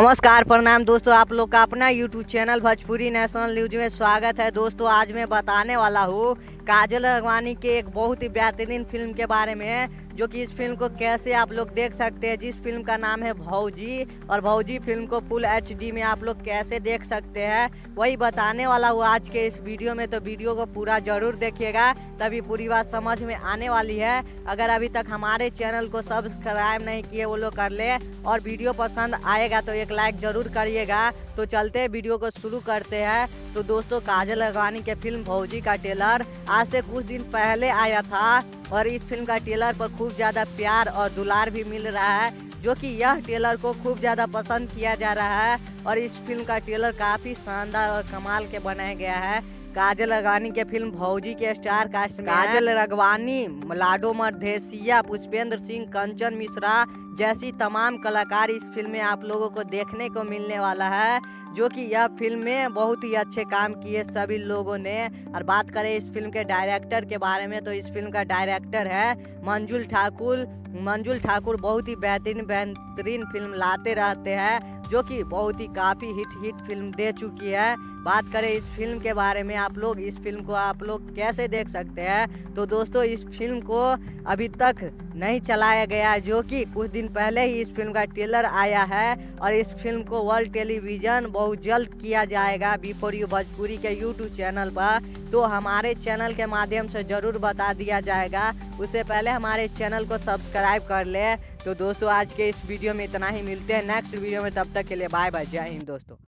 नमस्कार प्रणाम दोस्तों, आप लोग का अपना YouTube channel Bhojpuri national news में स्वागत है। दोस्तों आज मैं बताने वाला हूँ काजल राघवानी के एक बहुत ही बेहतरीन फिल्म के बारे में, जो कि इस फिल्म को कैसे आप लोग देख सकते हैं। जिस फिल्म का नाम है भौजी, और भौजी फिल्म को फुल HD में आप लोग कैसे देख सकते हैं वही बताने वाला हूँ आज के इस वीडियो में। तो वीडियो को पूरा जरूर देखिएगा, तभी पूरी बात समझ में आने वाली है। अगर अभी तक हमारे चैनल को सब्सक्राइब नहीं किए वो लोग कर ले, और वीडियो पसंद आएगा तो एक लाइक जरूर करिएगा। तो चलते वीडियो को शुरू करते हैं। तो दोस्तों काजल राघवानी के फिल्म भौजी का ट्रेलर आज से कुछ दिन पहले आया था, और इस फिल्म का ट्रेलर पर खूब ज़्यादा प्यार और दुलार भी मिल रहा है, जो कि यह ट्रेलर को खूब ज़्यादा पसंद किया जा रहा है। और इस फिल्म का ट्रेलर काफ़ी शानदार और कमाल के बनाया गया है। काजल राघवानी के फिल्म भौजी के स्टार कास्ट में काजल राघवानी, लाडो मधेसिया, पुष्पेंद्र सिंह, कंचन मिश्रा जैसी तमाम कलाकार इस फिल्म में आप लोगों को देखने को मिलने वाला है, जो कि यह फिल्म में बहुत ही अच्छे काम किए सभी लोगों ने। और बात करें इस फिल्म के डायरेक्टर के बारे में, तो इस फिल्म का डायरेक्टर है मंजुल ठाकुर। मंजुल ठाकुर बहुत ही बेहतरीन फिल्म लाते रहते हैं, जो कि बहुत ही काफ़ी हिट फिल्म दे चुकी है। बात करें इस फिल्म के बारे में, आप लोग इस फिल्म को आप लोग कैसे देख सकते हैं। तो दोस्तों इस फिल्म को अभी तक नहीं चलाया गया, जो कि कुछ दिन पहले ही इस फिल्म का ट्रेलर आया है। और इस फिल्म को वर्ल्ड टेलीविज़न बहुत जल्द किया जाएगा बिफोर यू भोजपुरी के YouTube चैनल पर। तो हमारे चैनल के माध्यम से ज़रूर बता दिया जाएगा, उससे पहले हमारे चैनल को सब्सक्राइब कर ले। तो दोस्तों आज के इस वीडियो में इतना ही, मिलते हैं नेक्स्ट वीडियो में, तब तक के लिए बाय बाय, जय हिंद दोस्तों।